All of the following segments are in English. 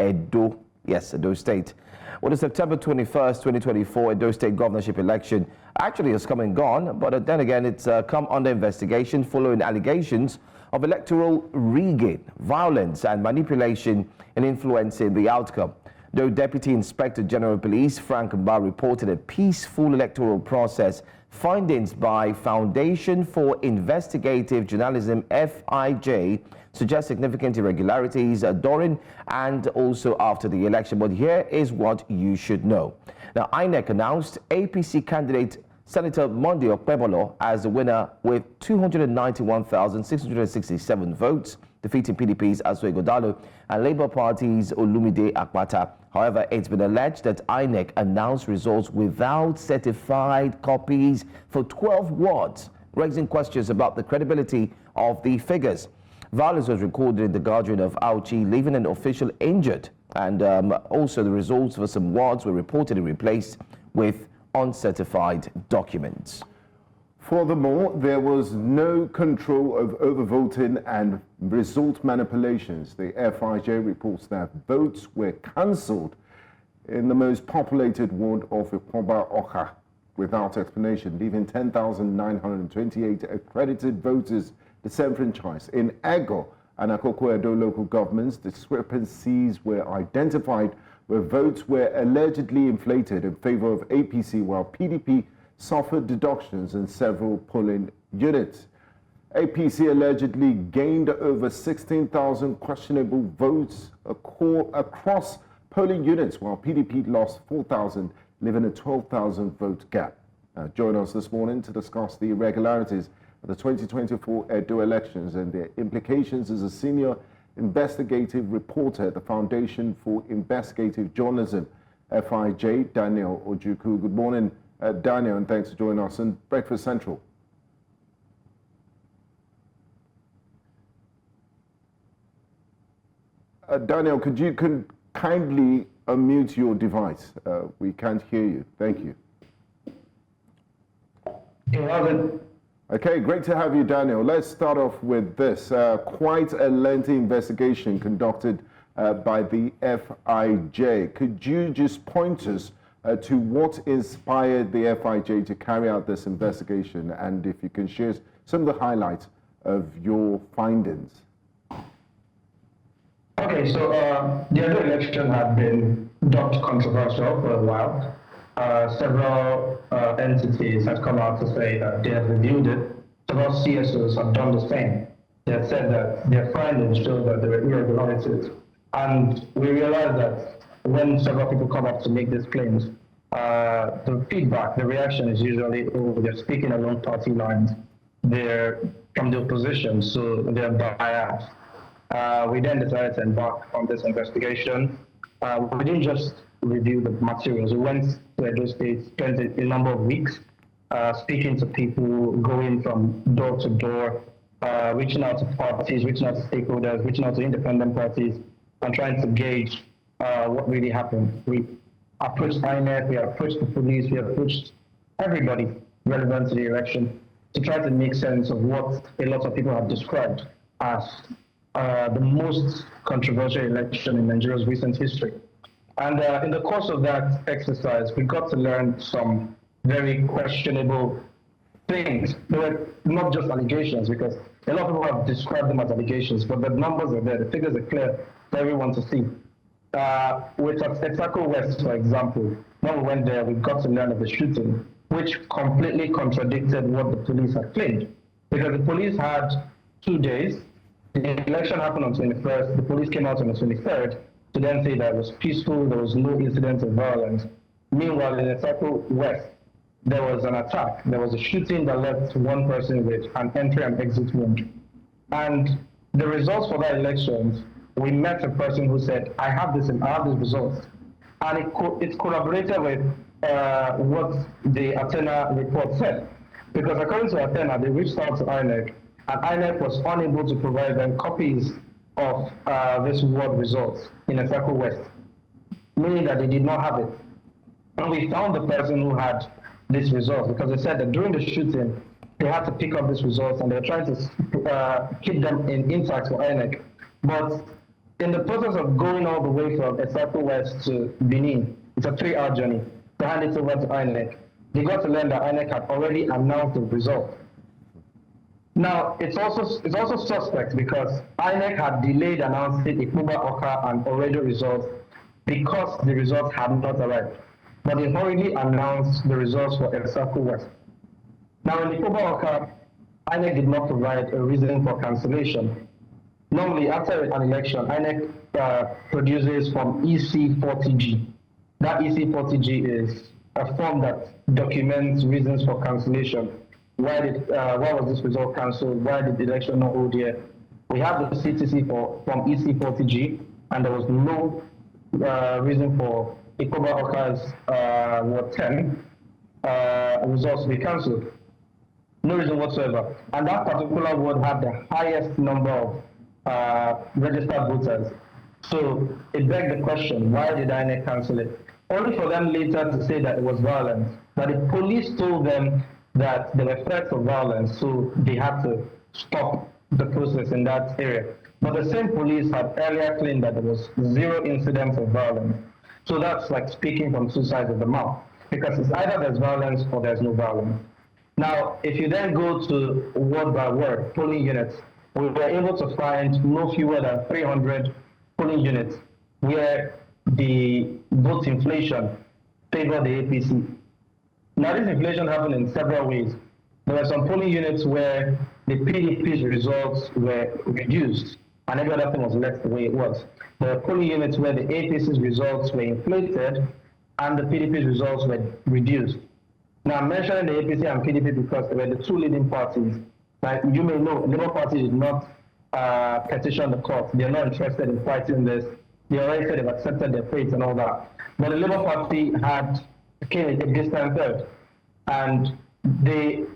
Edo. Yes, Edo State. Well, the September 21st, 2024 Edo State governorship election actually has come and gone, but then again, it's come under investigation following allegations of electoral rigging, violence and manipulation in influencing the outcome. Though Deputy Inspector General of Police Frank Mba reported a peaceful electoral process, findings by Foundation for Investigative Journalism, FIJ, suggest significant irregularities during and also after the election. But here is what you should know. Now, INEC announced APC candidate Senator Monday Okpebholo as the winner with 291,667 votes, defeating PDP's Egor and Labour Party's Olumide Akpata. However, it's been alleged that INEC announced results without certified copies for 12 wards, raising questions about the credibility of the figures. Violence was recorded in the gathering of Auchi, leaving an official injured, and also the results for some wards were reportedly replaced with uncertified documents. Furthermore, there was no control of overvoting and result manipulations. The FIJ reports that votes were cancelled in the most populated ward of Okpebholo without explanation, leaving 10,928 accredited voters disenfranchised. In Egor and Akoko Edo local governments, discrepancies were identified where votes were allegedly inflated in favor of APC, while PDP suffered deductions in several polling units. APC allegedly gained over 16,000 questionable votes across polling units, while PDP lost 4,000, leaving a 12,000 vote gap. Join us this morning to discuss the irregularities of the 2024 Edo elections and their implications is a senior investigative reporter at the Foundation for Investigative Journalism, FIJ, Daniel Ojukwu. Good morning, Daniel, and thanks for joining us on Breakfast Central. Daniel, could you kindly unmute your device? We can't hear you. Thank you. Okay, great to have you, Daniel. Let's start off with this. Quite a lengthy investigation conducted by the FIJ. Could you just point us to what inspired the FIJ to carry out this investigation, and if you can share some of the highlights of your findings? Okay, so the Edo election had been dubbed controversial for a while. Several entities have come out to say that they have reviewed it. Several CSOs have done the same. They have said that their findings show that there were irregularities. And we realized that when several people come up to make these claims, the feedback, the reaction is usually, oh, they're speaking along party lines. They're from the opposition, so they're biased. We then decided to embark on this investigation. We didn't just review the materials. We went to Edo State, spent a number of weeks speaking to people, going from door to door, reaching out to parties, reaching out to stakeholders, reaching out to independent parties, and trying to gauge what really happened. We approached INEC, we approached the police, we approached everybody relevant to the election to try to make sense of what a lot of people have described as the most controversial election in Nigeria's recent history. And in the course of that exercise, we got to learn some very questionable things. They were not just allegations, because a lot of people have described them as allegations, but the numbers are there, the figures are clear for everyone to see. With Akoko West, for example, when we went there, we got to learn of the shooting, which completely contradicted what the police had claimed. Because the police had 2 days. The election happened on 21st, the police came out on the 23rd to then say that it was peaceful, there was no incident of violence. Meanwhile, in Akoko West, there was an attack. There was a shooting that left one person with an entry and exit wound. And the results for that election, we met a person who said, I have these results. And it corroborated with what the Athena report said. Because according to Athena, they reached out to INEC, and INEC was unable to provide them copies of this ward results in Akoko West, meaning that they did not have it. And we found the person who had these results, because they said that during the shooting, they had to pick up these results and they were trying to keep them intact for INEC. But in the process of going all the way from Esako West to Benin, it's a 3-hour journey, to hand it over to INEC, they got to learn that INEC had already announced the result. Now, it's also suspect because INEC had delayed announcing Ikuba Oka and Oredo results because the results had not arrived. But they hurriedly announced the results for Esako West. Now, in Ikuba Oka, INEC did not provide a reason for cancellation. Normally, after an election, INEC produces Form EC40G. That EC40G is a form that documents reasons for cancellation. Why was this result cancelled? Why did the election not hold here? We have the CTC from EC40G, and there was no reason for Ikoba Oka's Ward 10 results to be cancelled. No reason whatsoever. And that particular ward had the highest number of registered voters. So it begged the question, why did INEC cancel it? Only for them later to say that it was violence, that the police told them that there were threats of violence, so they had to stop the process in that area. But the same police had earlier claimed that there was 0 incidents of violence. So that's like speaking from 2 sides of the mouth, because it's either there's violence or there's no violence. Now, if you then go to word by word polling units, we were able to find no fewer than 300 polling units where the vote inflation favored the APC. Now, this inflation happened in several ways. There were some polling units where the PDP's results were reduced and every other thing was left the way it was. There were polling units where the APC's results were inflated and the PDP's results were reduced. Now, I'm mentioning the APC and PDP because they were the 2 leading parties. Like you may know, the Labour Party did not petition the court. They're not interested in fighting this. They already said they've accepted their fate and all that. But the Labour Party came a distant third. And the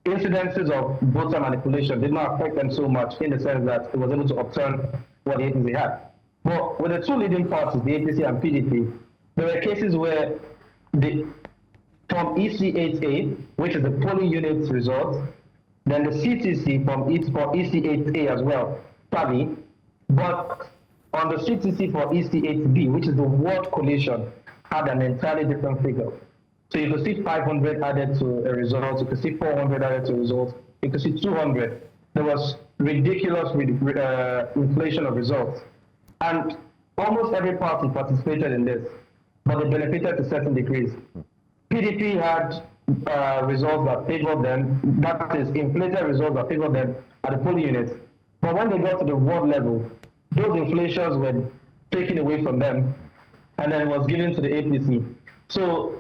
incidences of voter manipulation did not affect them so much in the sense that it was able to upturn what the APC had. But with the 2 leading parties, the APC and PDP, there were cases where from EC8A, which is the polling unit's results, then the CTC for EC8A as well, tally, but on the CTC for EC8B, which is the ward collation, had an entirely different figure. So you could see 500 added to a result, you could see 400 added to a result, you could see 200. There was ridiculous inflation of results. And almost every party participated in this, but they benefited to certain degrees. PDP had results that favored them, that is, inflated results that favored them at the polling units. But when they got to the ward level, those inflations were taken away from them, and then it was given to the APC. So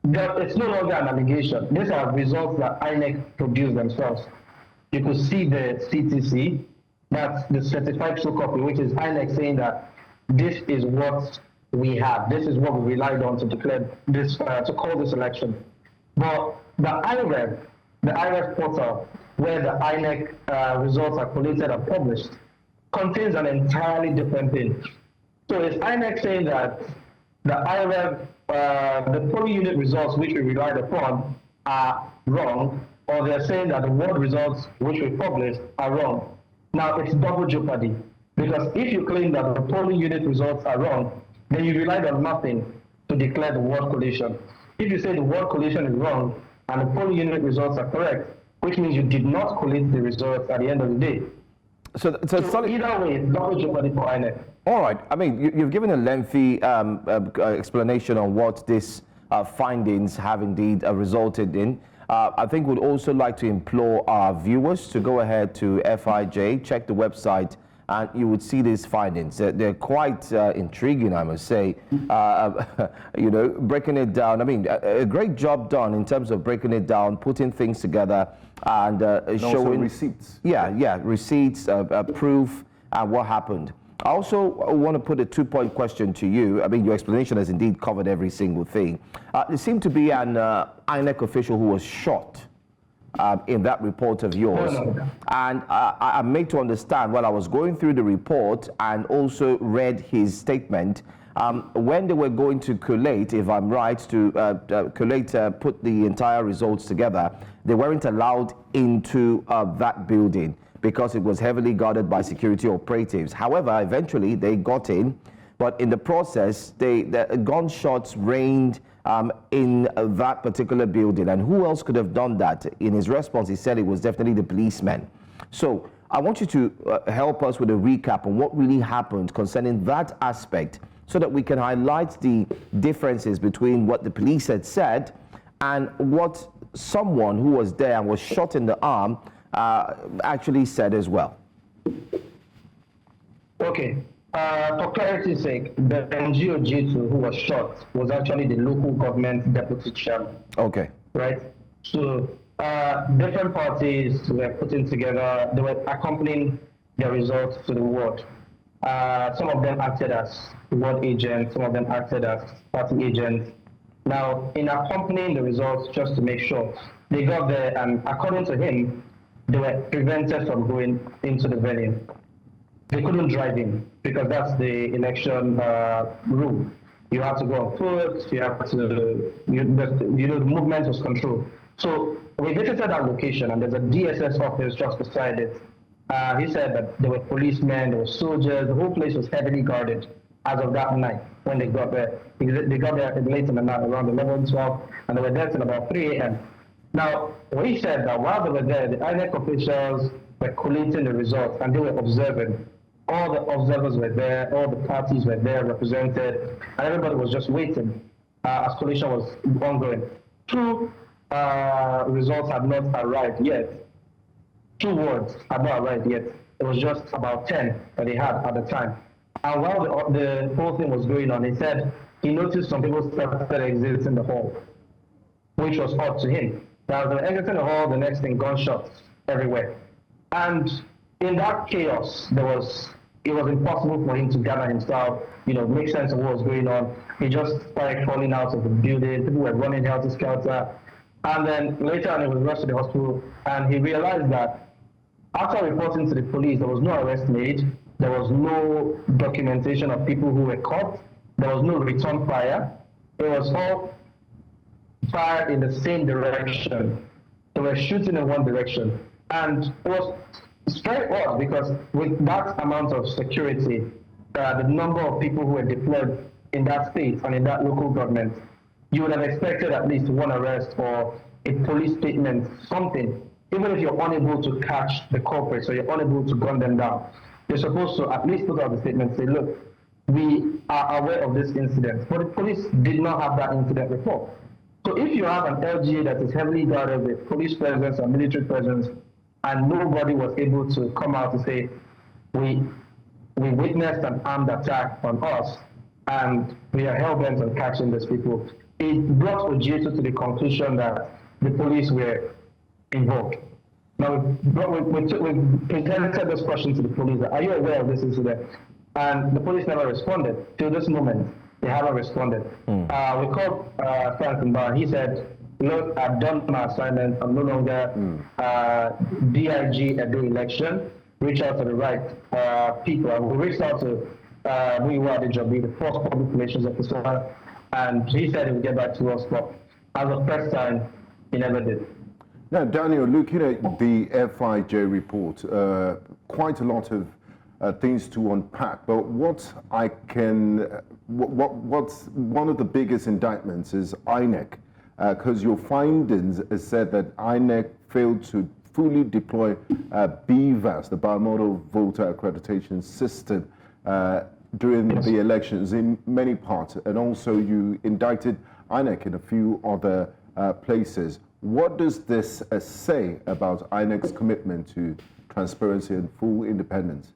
it's no longer an allegation. These are results that INEC produced themselves. You could see the CTC, that's the certified true copy, which is INEC saying that this is what we have. This is what we relied on to declare this, to call this election. But the IREV portal, where the INEC results are collated and published, contains an entirely different thing. So is INEC saying that the IREV, the polling unit results which we relied upon are wrong, or they're saying that the ward results which we published are wrong? Now, it's double jeopardy, because if you claim that the polling unit results are wrong, then you relied on nothing to declare the ward collation. If you say the ward collation is wrong and the polling unit results are correct, which means you did not collate the results at the end of the day. So either way, it's double jeopardy for INEC. All right. I mean, you've given a lengthy explanation on what these findings have indeed resulted in. I think we'd also like to implore our viewers to go ahead to FIJ, check the website, and you would see these findings. They're quite intriguing, I must say. You know, breaking it down. I mean, a great job done in terms of breaking it down, putting things together, and showing receipts. Yeah, receipts, proof, and what happened. I also want to put a 2-point question to you. I mean, your explanation has indeed covered every single thing. There seemed to be an INEC official who was shot in that report of yours. And I'm made to understand while I was going through the report and also read his statement, when they were going to collate, if I'm right, to put the entire results together, they weren't allowed into that building. because it was heavily guarded by security operatives. However, eventually they got in, but in the process, the gunshots rained in that particular building. And who else could have done that? In his response, he said it was definitely the policemen. So I want you to help us with a recap on what really happened concerning that aspect, so that we can highlight the differences between what the police had said and what someone who was there and was shot in the arm actually said as well. Okay. For clarity's sake, the NGO G2 who was shot was actually the local government deputy chairman. Okay. Right? So different parties were putting together, they were accompanying the results to the ward. Some of them acted as ward agents, some of them acted as party agents. Now, in accompanying the results, just to make sure, they got there, and according to him, they were prevented from going into the venue. They couldn't drive in because that's the election rule. You have to go on foot, you have to, the movement was controlled. So we visited that location, and there's a DSS office just beside it. He said that there were policemen, there were soldiers, the whole place was heavily guarded as of that night when they got there. They got there late in the night, around 11, 12, and they were there till about 3 a.m. Now, we said that while they were there, the INEC officials were collating the results, and they were observing. All the observers were there, all the parties were there represented, and everybody was just waiting as collation was ongoing. Two results had not arrived yet. 2 wards had not arrived yet. It was just about 10 that they had at the time. And while the whole thing was going on, he said he noticed some people started exiting the hall, which was odd to him. Now, they were exiting the hall, the next thing, gunshots everywhere. And in that chaos, it was impossible for him to gather himself, make sense of what was going on. He just started crawling out of the building. People were running helter-skelter. And then later on, he was rushed to the hospital, and he realized that after reporting to the police, there was no arrest made. There was no documentation of people who were caught. There was no return fire. It was all fire in the same direction. They were shooting in one direction. And it was very odd because with that amount of security, the number of people who were deployed in that state and in that local government, you would have expected at least one arrest or a police statement, something. Even if you're unable to catch the culprits or you're unable to gun them down, you're supposed to at least put out the statement, say, look, we are aware of this incident. But the police did not have that incident report. So if you have an LGA that is heavily guarded with police presence and military presence, and nobody was able to come out to say, we witnessed an armed attack on us, and we are hell-bent on catching these people, it brought OG2 to the conclusion that the police were involved. Now, we presented this question to the police, are you aware of this incident? And the police never responded. Till this moment, they haven't responded. We called Frank Mbar. He said, look, I've done my assignment. I'm no longer DIG at the election. Reach out to the right people. And we reached out to Muyiwa Adejobi, the first public relations officer, and he said he would get back to us, but as of first time, he never did. Now, Daniel, looking at the FIJ report, quite a lot of things to unpack, but what's one of the biggest indictments is INEC, because your findings said that INEC failed to fully deploy BVAS, the Bimodal Voter Accreditation System, during the elections in many parts, and also you indicted INEC in a few other places. What does this say about INEC's commitment to transparency and full independence?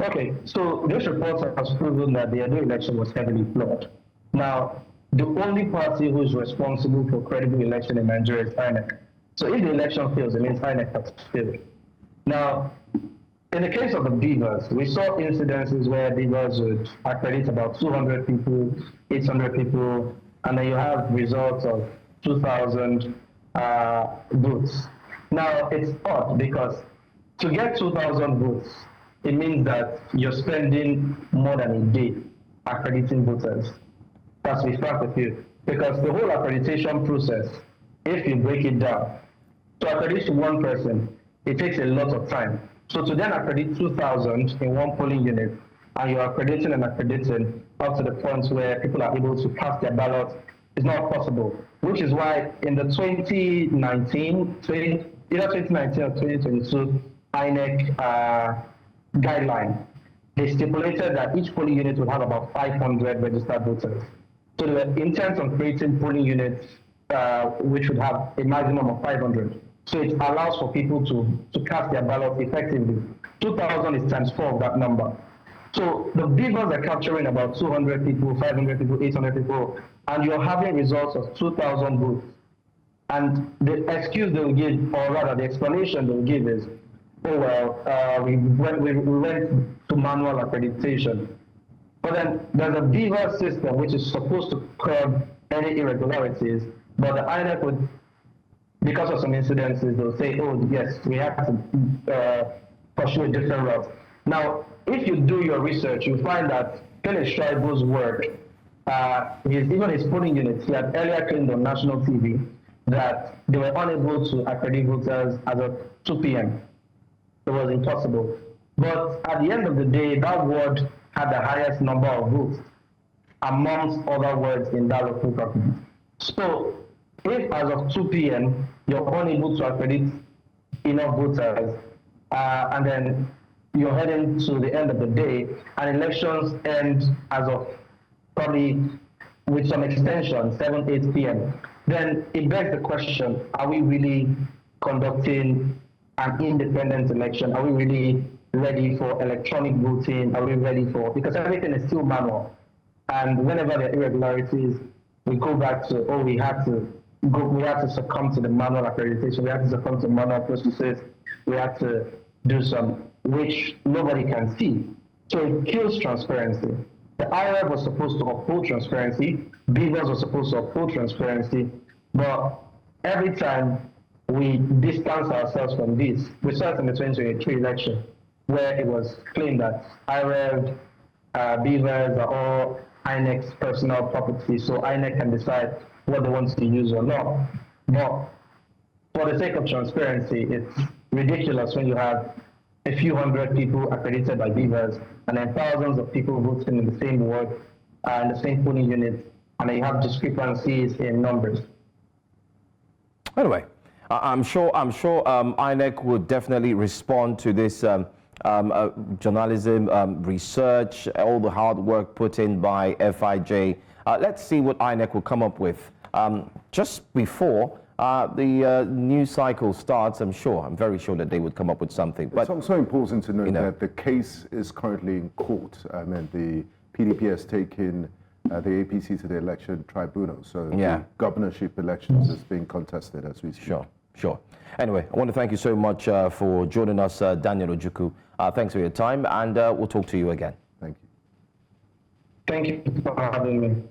Okay, so this report has proven that the Edo election was heavily flawed. Now, the only party who is responsible for credible election in Nigeria is INEC. So if the election fails, it means INEC has failed. Now, in the case of the beavers, we saw incidences where beavers would accredit about 200 people, 800 people, and then you have results of 2,000 votes. Now, it's odd because to get 2,000 votes, it means that you're spending more than a day accrediting voters. That's to be frank with you. Because the whole accreditation process, if you break it down, to accredit to one person, it takes a lot of time. So to then accredit 2,000 in one polling unit, and you're accrediting and accrediting up to the point where people are able to cast their ballots, is not possible. Which is why in the 2019 or 2022 INEC guideline, they stipulated that each polling unit would have about 500 registered voters. So the intent on creating polling units which would have a maximum of 500. So it allows for people to cast their ballots effectively. 2,000 is times 4 of that number. So the beavers are capturing about 200 people, 500 people, 800 people, and you're having results of 2,000 votes. And the excuse they will give, or rather the explanation they will give is, oh well, we went to manual accreditation. But then there's a beaver system which is supposed to curb any irregularities, but the INEC would, because of some incidences, they'll say, oh yes, we have to pursue a different route. Now, if you do your research, you'll find that Phyllis Schreiber's work, even his polling units, he had earlier claimed on national TV that they were unable to accredit voters as of 2 p.m. It was impossible. But at the end of the day, that ward had the highest number of votes amongst other wards in that local government. So if as of 2 p.m. you're unable to accredit enough voters, and then you're heading to the end of the day, and elections end as of probably with some extension, 7, 8 p.m., then it begs the question, are we really conducting an independent election? Are we really ready for electronic voting? Are we ready for, because everything is still manual. And whenever there are irregularities, we go back to, oh, we had to succumb to the manual accreditation, we had to succumb to manual processes, we had to do some, which nobody can see. So it kills transparency. The IRF was supposed to uphold transparency, Beavers were supposed to uphold transparency, but every time we distance ourselves from this, we saw it in the 2023 election, where it was claimed that IRF, Beavers are all INEC's personal property, so INEC can decide what they want to use or not. But for the sake of transparency, it's ridiculous when you have a few hundred people accredited by Beavers and then thousands of people voting in the same ward and the same polling unit, and then you have discrepancies in numbers. Anyway, I'm sure INEC would definitely respond to this journalism research, all the hard work put in by FIJ. Let's see what INEC will come up with. Just before the news cycle starts, I'm very sure that they would come up with something. But it's also important to note that the case is currently in court. And the PDP has taken the APC to the election tribunal. So the governorship elections is being contested as we speak. Sure. Anyway, I want to thank you so much for joining us, Daniel Ojukwu. Thanks for your time, and we'll talk to you again. Thank you. Thank you for having me.